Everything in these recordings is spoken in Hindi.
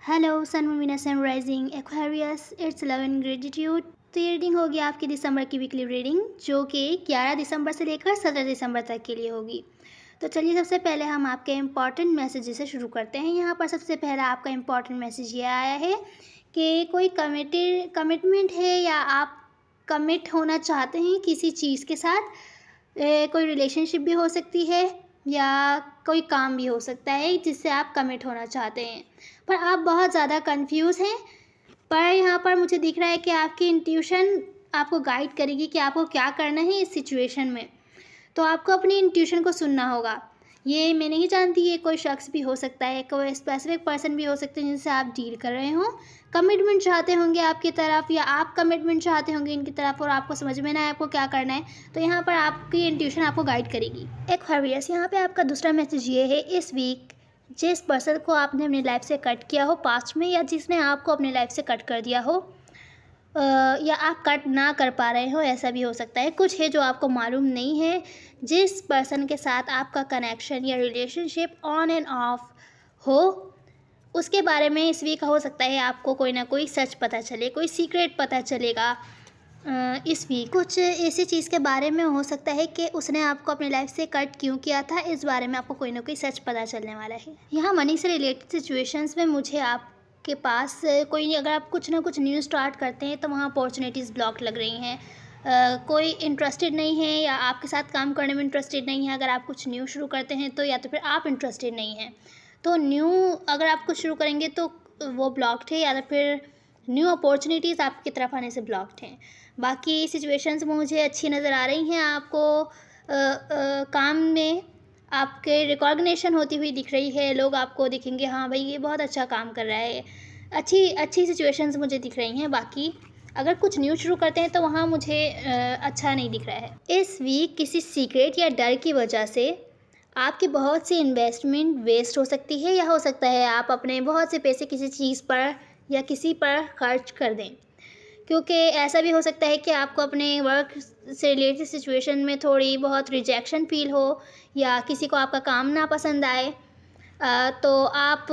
Hello sun moon sun rising Aquarius it's love and gratitude. तो ये रीडिंग होगी आपकी दिसंबर की वीकली रीडिंग, जो कि 11 दिसंबर से लेकर 17 दिसंबर तक के लिए होगी। तो चलिए सबसे पहले हम आपके इम्पॉर्टेंट मैसेज से शुरू करते हैं। यहाँ पर सबसे पहला आपका इम्पॉर्टेंट मैसेज ये आया है कि कोई कमिटमेंट है या आप कमिट होना चाहते हैं किसी चीज़ के साथ। कोई रिलेशनशिप भी हो सकती है या कोई काम भी हो सकता है जिससे आप कमिट होना चाहते हैं, पर आप बहुत ज़्यादा कंफ्यूज हैं। पर यहाँ पर मुझे दिख रहा है कि आपकी इंट्यूशन आपको गाइड करेगी कि आपको क्या करना है इस सिचुएशन में। तो आपको अपनी इंट्यूशन को सुनना होगा। ये मैं नहीं जानती, ये कोई शख्स भी हो सकता है, कोई स्पेसिफिक पर्सन भी हो सकते हैं जिनसे आप डील कर रहे हो। कमिटमेंट चाहते होंगे आपकी तरफ या आप कमिटमेंट चाहते होंगे इनकी तरफ और आपको समझ में ना आए आपको क्या करना है। तो यहाँ पर आपकी इंट्यूशन आपको गाइड करेगी। एक्वेरियस, यहाँ पे आपका दूसरा मैसेज ये है, इस वीक जिस पर्सन को आपने अपनी लाइफ से कट किया हो पास्ट में, या जिसने आपको अपनी लाइफ से कट कर दिया हो, या आप कट ना कर पा रहे हो, ऐसा भी हो सकता है। कुछ है जो आपको मालूम नहीं है। जिस पर्सन के साथ आपका कनेक्शन या रिलेशनशिप ऑन एंड ऑफ हो, उसके बारे में इस वीक हो सकता है आपको कोई ना कोई सच पता चले, कोई सीक्रेट पता चलेगा। इस वीक कुछ ऐसी चीज़ के बारे में हो सकता है कि उसने आपको अपनी लाइफ से कट क्यों किया था, इस बारे में आपको कोई ना कोई सच पता चलने वाला है। यहाँ मनी से रिलेटेड सिचुएशंस में मुझे आपके पास कोई, अगर आप कुछ ना कुछ न्यू स्टार्ट करते हैं तो वहाँ अपॉर्चुनिटीज़ ब्लॉक लग रही हैं। कोई इंटरेस्टेड नहीं है या आपके साथ काम करने में इंटरेस्टेड नहीं है। अगर आप कुछ न्यू शुरू करते हैं तो या तो फिर आप इंटरेस्टेड नहीं हैं, तो न्यू अगर आप कुछ शुरू करेंगे तो वो ब्लॉक्ड है, या तो फिर न्यू अपॉर्चुनिटीज़ आपकी तरफ आने से ब्लॉक्ड हैं। बाकी सिचुएशंस मुझे अच्छी नज़र आ रही हैं। आपको काम में आपके रिकॉग्निशन होती हुई दिख रही है। लोग आपको दिखेंगे, हाँ भाई ये बहुत अच्छा काम कर रहा है। अच्छी सिचुएशंस मुझे दिख रही हैं। बाकी अगर कुछ न्यू शुरू करते हैं तो वहाँ मुझे अच्छा नहीं दिख रहा है। इस वीक किसी सीक्रेट या डर की वजह से आपकी बहुत सी इन्वेस्टमेंट वेस्ट हो सकती है, या हो सकता है आप अपने बहुत से पैसे किसी चीज़ पर या किसी पर खर्च कर दें। क्योंकि ऐसा भी हो सकता है कि आपको अपने वर्क से रिलेटेड सिचुएशन में थोड़ी बहुत रिजेक्शन फील हो, या किसी को आपका काम ना पसंद आए, तो आप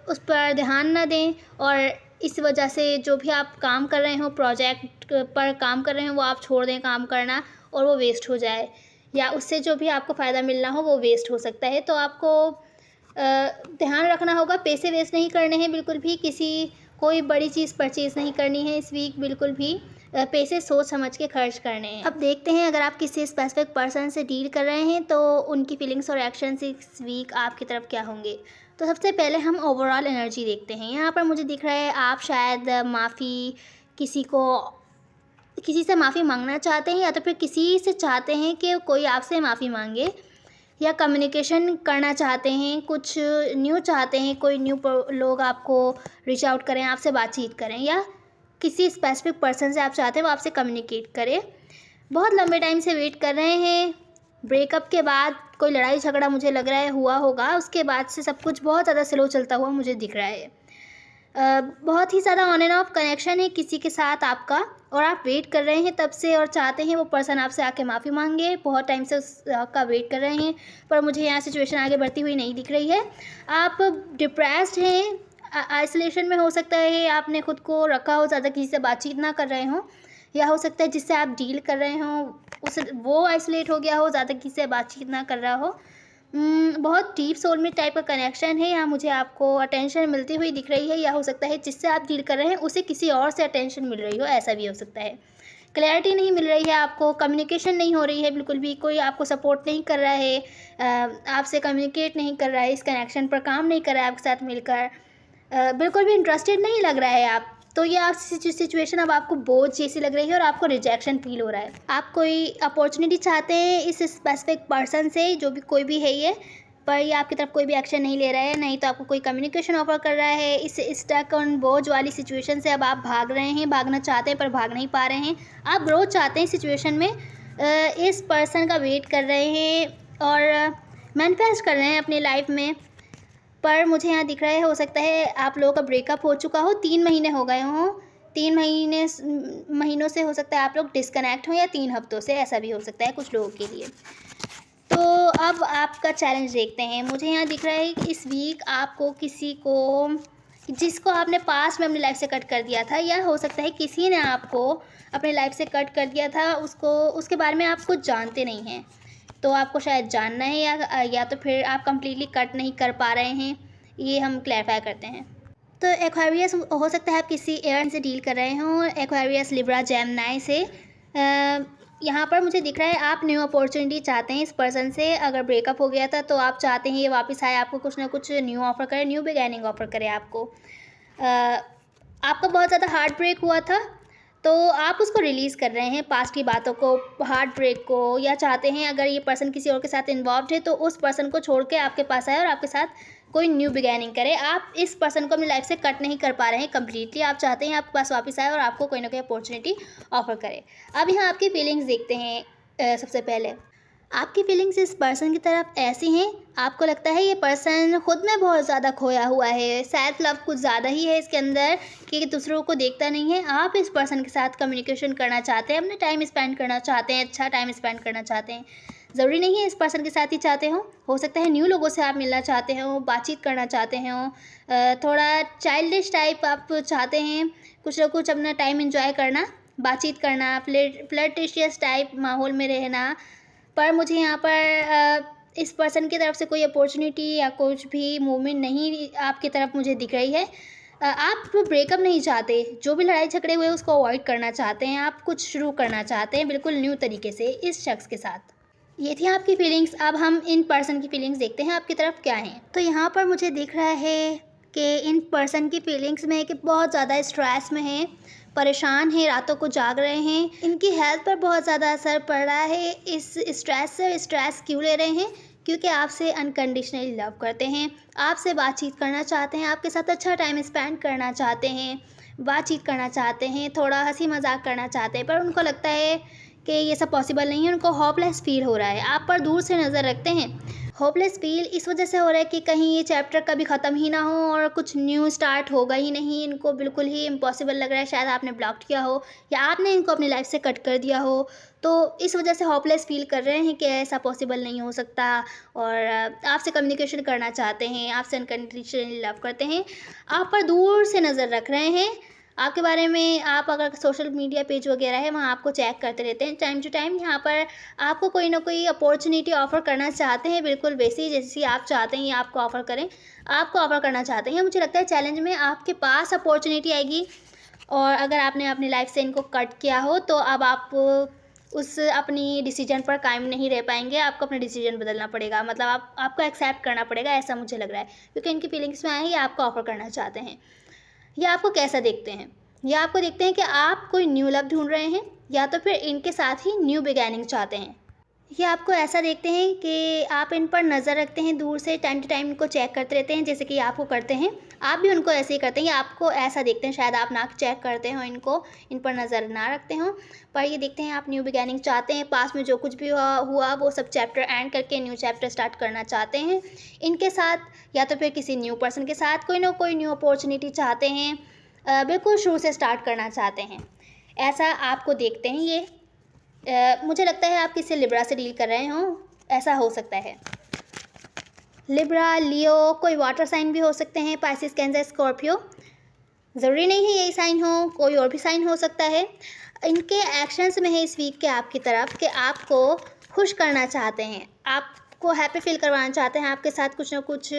उस पर ध्यान ना दें और इस वजह से जो भी आप काम कर रहे हो, प्रोजेक्ट पर काम कर रहे हो, वो आप छोड़ दें काम करना और वो वेस्ट हो जाए, या उससे जो भी आपको फ़ायदा मिलना हो वो वेस्ट हो सकता है। तो आपको ध्यान रखना होगा, पैसे वेस्ट नहीं करने हैं बिल्कुल भी। कोई बड़ी चीज़ परचेज़ नहीं करनी है इस वीक, बिल्कुल भी पैसे सोच समझ के खर्च करने हैं। अब देखते हैं, अगर आप किसी स्पेसिफिक पर्सन से डील कर रहे हैं तो उनकी फीलिंग्स और एक्शंस इस वीक आपकी तरफ क्या होंगे। तो सबसे पहले हम ओवरऑल एनर्जी देखते हैं। यहाँ पर मुझे दिख रहा है आप शायद किसी से माफ़ी मांगना चाहते हैं, या तो फिर किसी से चाहते हैं कि कोई आपसे माफ़ी मांगे, या कम्युनिकेशन करना चाहते हैं, कुछ न्यू चाहते हैं, कोई न्यू लोग आपको रीच आउट करें, आपसे बातचीत करें, या किसी स्पेसिफिक पर्सन से आप चाहते हैं वो आपसे कम्युनिकेट करे। बहुत लंबे टाइम से वेट कर रहे हैं। ब्रेकअप के बाद कोई लड़ाई झगड़ा मुझे लग रहा है हुआ होगा, उसके बाद से सब कुछ बहुत ज़्यादा स्लो चलता हुआ मुझे दिख रहा है। बहुत ही ज़्यादा ऑन एंड ऑफ कनेक्शन है किसी के साथ आपका, और आप वेट कर रहे हैं तब से और चाहते हैं वो पर्सन आपसे आके माफ़ी मांगे। बहुत टाइम से उसका वेट कर रहे हैं, पर मुझे यहाँ सिचुएशन आगे बढ़ती हुई नहीं दिख रही है। आप डिप्रेस्ड हैं, आइसोलेशन में हो सकता है, आपने खुद को रखा हो, ज़्यादा किसी से बातचीत ना कर रहे हों, या हो सकता है जिससे आप डील कर रहे हों वो आइसोलेट हो गया हो, ज़्यादा किसी से बातचीत ना कर रहा हो। बहुत डीप सोलमेट टाइप का कनेक्शन है, यहाँ मुझे आपको अटेंशन मिलती हुई दिख रही है, या हो सकता है जिससे आप डील कर रहे हैं उसे किसी और से अटेंशन मिल रही हो, ऐसा भी हो सकता है। क्लैरिटी नहीं मिल रही है आपको, कम्युनिकेशन नहीं हो रही है बिल्कुल भी, कोई आपको सपोर्ट नहीं कर रहा है, आपसे कम्युनिकेट नहीं कर रहा है, इस कनेक्शन पर काम नहीं कर रहा है आपके साथ मिलकर, बिल्कुल भी इंटरेस्टेड नहीं लग रहा है आप। तो ये आप सिचुएशन अब आपको बोझ जैसी लग रही है और आपको रिजेक्शन फील हो रहा है। आप कोई अपॉर्चुनिटी चाहते हैं इस स्पेसिफिक पर्सन से, जो भी कोई भी है ये, पर ये आपकी तरफ कोई भी एक्शन नहीं ले रहा है, नहीं तो आपको कोई कम्युनिकेशन ऑफर कर रहा है। इस स्टक ऑन बोझ वाली सिचुएशन से अब आप भाग रहे हैं, भागना चाहते हैं पर भाग नहीं पा रहे हैं। आप ग्रोथ चाहते हैं सिचुएशन में, इस पर्सन का वेट कर रहे हैं और मैनिफेस्ट कर रहे हैं अपनी लाइफ में। पर मुझे यहाँ दिख रहा है, हो सकता है आप लोगों का ब्रेकअप हो चुका हो, 3 महीने हो गए हों, 3 महीनों से हो सकता है आप लोग डिस्कनेक्ट हों, या 3 हफ्तों से, ऐसा भी हो सकता है कुछ लोगों के लिए। तो अब आपका चैलेंज देखते हैं। मुझे यहाँ दिख रहा है कि इस वीक आपको किसी को जिसको आपने पास्ट में अपनी लाइफ से कट कर दिया था, या हो सकता है किसी ने आपको अपनी लाइफ से कट कर दिया था, उसके बारे में आप कुछ जानते नहीं हैं, तो आपको शायद जानना है, या तो फिर आप कंप्लीटली कट नहीं कर पा रहे हैं, ये हम क्लैरिफाई करते हैं। तो एक्वेरियस हो सकता है आप किसी एयर से डील कर रहे हों, एक्वेरियस, लिब्रा, जेमिनी से। यहाँ पर मुझे दिख रहा है आप न्यू अपॉर्चुनिटी चाहते हैं इस पर्सन से। अगर ब्रेकअप हो गया था तो आप चाहते हैं ये वापस आए, आपको कुछ ना कुछ न्यू ऑफ़र करे, न्यू बिगैनिंग ऑफ़र करे आपको। आपका बहुत ज़्यादा हार्ट ब्रेक हुआ था, तो आप उसको रिलीज़ कर रहे हैं, पास्ट की बातों को, हार्ट ब्रेक को, या चाहते हैं अगर ये पर्सन किसी और के साथ इन्वॉल्व है तो उस पर्सन को छोड़ के आपके पास आए और आपके साथ कोई न्यू बिगैनिंग करे। आप इस पर्सन को अपनी लाइफ से कट नहीं कर पा रहे हैं कंप्लीटली, आप चाहते हैं आपके पास वापस आए और आपको कोई ना कोई अपॉर्चुनिटी ऑफर करे। अब यहाँ आपकी फीलिंग्स देखते हैं। सबसे पहले आपकी फीलिंग्स इस पर्सन की तरफ ऐसी हैं, आपको लगता है ये पर्सन खुद में बहुत ज़्यादा खोया हुआ है, सेल्फ लव कुछ ज़्यादा ही है इसके अंदर कि दूसरों को देखता नहीं है। आप इस पर्सन के साथ कम्युनिकेशन करना चाहते हैं, अपना टाइम स्पेंड करना चाहते हैं, अच्छा टाइम स्पेंड करना चाहते हैं। ज़रूरी नहीं है इस पर्सन के साथ ही चाहते हो सकता है न्यू लोगों से आप मिलना चाहते हो, बातचीत करना चाहते हो, थोड़ा चाइल्डिश टाइप आप चाहते हैं, कुछ ना कुछ अपना टाइम एंजॉय करना, बातचीत करना, फ्लर्टिशियस टाइप माहौल में रहना। पर मुझे यहाँ पर इस पर्सन की तरफ से कोई अपॉर्चुनिटी या कुछ भी मूवमेंट नहीं आपकी तरफ मुझे दिख रही है। आप ब्रेकअप नहीं चाहते, जो भी लड़ाई झगड़े हुए उसको अवॉइड करना चाहते हैं, आप कुछ शुरू करना चाहते हैं बिल्कुल न्यू तरीके से इस शख्स के साथ। ये थी आपकी फीलिंग्स। अब हम इन पर्सन की फीलिंग्स देखते हैं आपकी तरफ क्या हैं। तो यहाँ पर मुझे दिख रहा है कि इन पर्सन की फीलिंग्स में कि बहुत ज़्यादा स्ट्रेस में हैं, परेशान हैं, रातों को जाग रहे हैं, इनकी हेल्थ पर बहुत ज़्यादा असर पड़ रहा है इस स्ट्रेस से। स्ट्रेस क्यों ले रहे हैं? क्योंकि आपसे अनकंडीशनली लव करते हैं, आपसे बातचीत करना चाहते हैं, आपके साथ अच्छा टाइम स्पेंड करना चाहते हैं, बातचीत करना चाहते हैं, थोड़ा हंसी मजाक करना चाहते हैं, पर उनको लगता है कि ये सब पॉसिबल नहीं है। उनको होपलेस फील हो रहा है, आप पर दूर से नज़र रखते हैं। होपलेस फील इस वजह से हो रहा है कि कहीं ये चैप्टर कभी ख़त्म ही ना हो और कुछ न्यू स्टार्ट होगा ही नहीं। इनको बिल्कुल ही इम्पॉसिबल लग रहा है, शायद आपने ब्लॉक किया हो या आपने इनको अपनी लाइफ से कट कर दिया हो, तो इस वजह से होपलेस फील कर रहे हैं कि ऐसा पॉसिबल नहीं हो सकता, और आपसे कम्युनिकेशन करना चाहते हैं, आपसे अनकंडीशनली लव करते हैं, आप पर दूर से नज़र रख रहे हैं। आपके बारे में आप अगर सोशल मीडिया पेज वगैरह है वहाँ आपको चेक करते रहते हैं टाइम टू टाइम। यहाँ पर आपको कोई ना कोई अपॉर्चुनिटी ऑफ़र करना चाहते हैं, बिल्कुल वैसी जैसी आप चाहते हैं ये आपको ऑफ़र करें, आपको ऑफ़र करना चाहते हैं। मुझे लगता है चैलेंज में आपके पास अपॉर्चुनिटी आएगी, और अगर आपने अपनी लाइफ से इनको कट किया हो तो अब आप उस अपनी डिसीजन पर कायम नहीं रह पाएंगे, आपको अपना डिसीजन बदलना पड़ेगा, मतलब आपको एक्सेप्ट करना पड़ेगा, ऐसा मुझे लग रहा है। क्योंकि इनकी फीलिंग्स में आए ये आपको ऑफ़र करना चाहते हैं। या आपको कैसा देखते हैं? या आपको देखते हैं कि आप कोई न्यू लव ढूंढ रहे हैं, या तो फिर इनके साथ ही न्यू बिगैनिंग चाहते हैं। या आपको ऐसा देखते हैं कि आप इन पर नज़र रखते हैं, दूर से टाइम टू टाइम इनको चेक करते रहते हैं जैसे कि आपको करते हैं, आप भी उनको ऐसे ही करते हैं। या आपको ऐसा देखते हैं शायद आप ना चेक करते हो इनको, इन पर नज़र ना रखते हो, पर ये देखते हैं आप न्यू बिगैनिंग चाहते हैं। पास में जो कुछ भी हुआ वो सब चैप्टर एंड करके न्यू चैप्टर स्टार्ट करना चाहते हैं इनके साथ, या तो फिर किसी न्यू पर्सन के साथ कोई ना कोई न्यू अपॉर्चुनिटी चाहते हैं, बिल्कुल शुरू से स्टार्ट करना चाहते हैं, ऐसा आपको देखते हैं ये। मुझे लगता है आप किसी लिब्रा से डील कर रहे हो, ऐसा हो सकता है। लिब्रा, लियो, कोई वाटर साइन भी हो सकते हैं, पाइसिस, कैंसर, स्कॉर्पियो, ज़रूरी नहीं है यही साइन हो, कोई और भी साइन हो सकता है। इनके एक्शंस में है इस वीक के आपकी तरफ कि आपको खुश करना चाहते हैं, आपको हैप्पी फील करवाना चाहते हैं, आपके साथ कुछ ना कुछ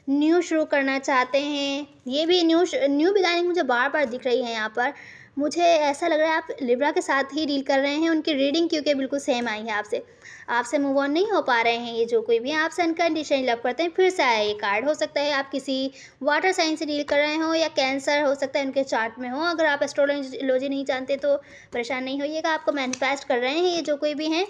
न्यू शुरू करना चाहते हैं। ये भी न्यू बिगानिंग मुझे बार बार दिख रही है यहाँ पर। मुझे ऐसा लग रहा है आप लिब्रा के साथ ही डील कर रहे हैं। उनकी रीडिंग क्योंकि बिल्कुल सेम आई है आपसे मूव ऑन नहीं हो पा रहे हैं ये जो कोई भी, आपसे अनकंडीशनली लव करते हैं। फिर से आया ये कार्ड, हो सकता है आप किसी वाटर साइन से डील कर रहे हो, या कैंसर हो सकता है उनके चार्ट में हो। अगर आप एस्ट्रोलॉजी नहीं जानते तो परेशान नहीं होइएगा, आपको मैनिफेस्ट कर रहे हैं ये जो कोई भी हैं।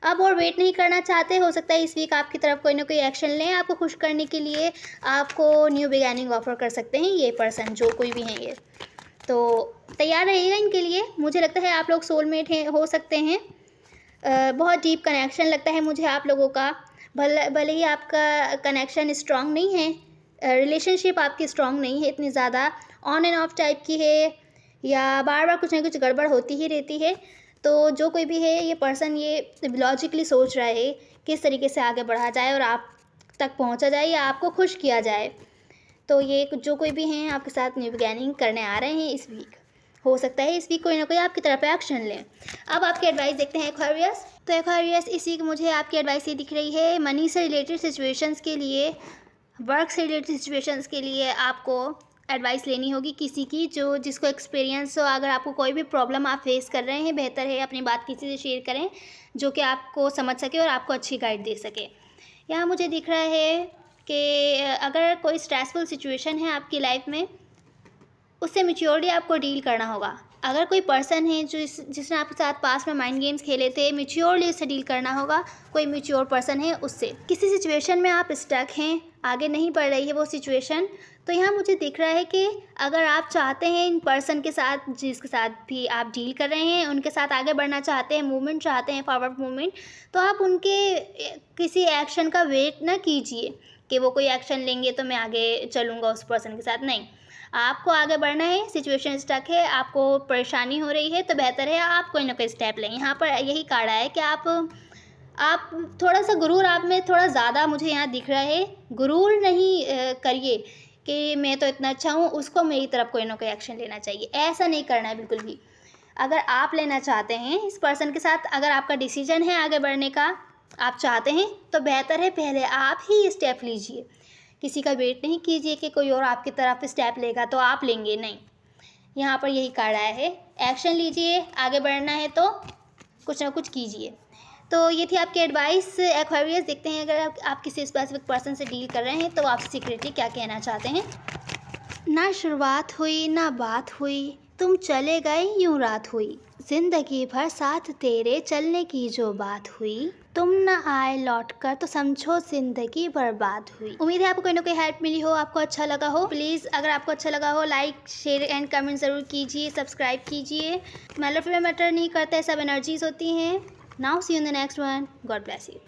अब और वेट नहीं करना चाहते, हो सकता है इस वीक आपकी तरफ कोई ना कोई एक्शन लें आपको खुश करने के लिए, आपको न्यू बिगैनिंग ऑफर कर सकते हैं ये पर्सन जो कोई भी हैं ये। तो तैयार रहिएगा इनके लिए। मुझे लगता है आप लोग सोलमेट हैं, हो सकते हैं। बहुत डीप कनेक्शन लगता है मुझे आप लोगों का, भले ही आपका कनेक्शन स्ट्रांग नहीं है, रिलेशनशिप आपकी स्ट्रांग नहीं है इतनी ज़्यादा, ऑन एंड ऑफ टाइप की है, या बार बार कुछ ना कुछ गड़बड़ होती ही रहती है। तो जो कोई भी है ये पर्सन ये लॉजिकली सोच रहा है किस तरीके से आगे बढ़ा जाए और आप तक पहुंचा जाए या आपको खुश किया जाए। तो ये जो कोई भी हैं आपके साथ न्यू बिगैनिंग करने आ रहे हैं इस वीक, हो सकता है इस वीक कोई ना कोई आपकी तरफ पे एक्शन लें। अब आपकी एडवाइस देखते हैं एक्वेरियस। तो एक्वेरियस इस वीक मुझे आपकी एडवाइस ये दिख रही है, मनी से रिलेटेड सिचुएशंस के लिए, वर्क से रिलेटेड सिचुएशंस के लिए आपको एडवाइस लेनी होगी किसी की जिसको एक्सपीरियंस हो। अगर आपको कोई भी प्रॉब्लम आप फेस कर रहे हैं, बेहतर है अपनी बात किसी से शेयर करें जो कि आपको समझ सके और आपको अच्छी गाइड दे सके। यहाँ मुझे दिख रहा है कि अगर कोई स्ट्रेसफुल सिचुएशन है आपकी लाइफ में, उससे मैच्योरली आपको डील करना होगा। अगर कोई पर्सन है जिसने आपके साथ पास में माइंड गेम्स खेले थे, मैच्योरली उससे डील करना होगा। कोई मैच्योर पर्सन है उससे। किसी सिचुएशन में आप स्टक हैं, आगे नहीं बढ़ रही है वो सिचुएशन, तो यहाँ मुझे दिख रहा है कि अगर आप चाहते हैं इन पर्सन के साथ जिसके साथ भी आप डील कर रहे हैं उनके साथ आगे बढ़ना चाहते हैं, मूवमेंट चाहते हैं, फॉरवर्ड मूवमेंट, तो आप उनके किसी एक्शन का वेट ना कीजिए कि वो कोई एक्शन लेंगे तो मैं आगे चलूँगा उस पर्सन के साथ। नहीं, आपको आगे बढ़ना है, सिचुएशन स्टक है, आपको परेशानी हो रही है, तो बेहतर है आप कोई ना कोई स्टेप लें। यहाँ पर यही कार्ड है कि आप थोड़ा सा गुरूर आप में थोड़ा ज़्यादा मुझे यहाँ दिख रहा है। गुरूर नहीं करिए कि मैं तो इतना अच्छा हूँ, उसको मेरी तरफ कोई ना कोई एक्शन लेना चाहिए, ऐसा नहीं करना है बिल्कुल भी। अगर आप लेना चाहते हैं इस पर्सन के साथ, अगर आपका डिसीजन है आगे बढ़ने का, आप चाहते हैं, तो बेहतर है पहले आप ही स्टेप लीजिए। किसी का वेट नहीं कीजिए कि कोई और आपकी तरफ स्टेप लेगा तो आप लेंगे, नहीं। यहाँ पर यही कार्ड आया है, एक्शन लीजिए, आगे बढ़ना है तो कुछ ना कुछ कीजिए। तो ये थी आपकी एडवाइस एक्वेरियस। देखते हैं अगर आप किसी स्पेसिफिक पर्सन से डील कर रहे हैं तो आप सीक्रेटली क्या कहना चाहते हैं। ना शुरुआत हुई ना बात हुई, तुम चले गए यूं रात हुई, जिंदगी भर साथ तेरे चलने की जो बात हुई, तुम ना आए लौट कर तो समझो जिंदगी बर्बाद हुई। उम्मीद है आपको कोई ना कोई हेल्प मिली हो, आपको अच्छा लगा हो। प्लीज़ अगर आपको अच्छा लगा हो लाइक शेयर एंड कमेंट ज़रूर कीजिए, सब्सक्राइब कीजिए। मैटर नहीं करते, सब एनर्जीज होती हैं। Now see you in the next one. God bless you.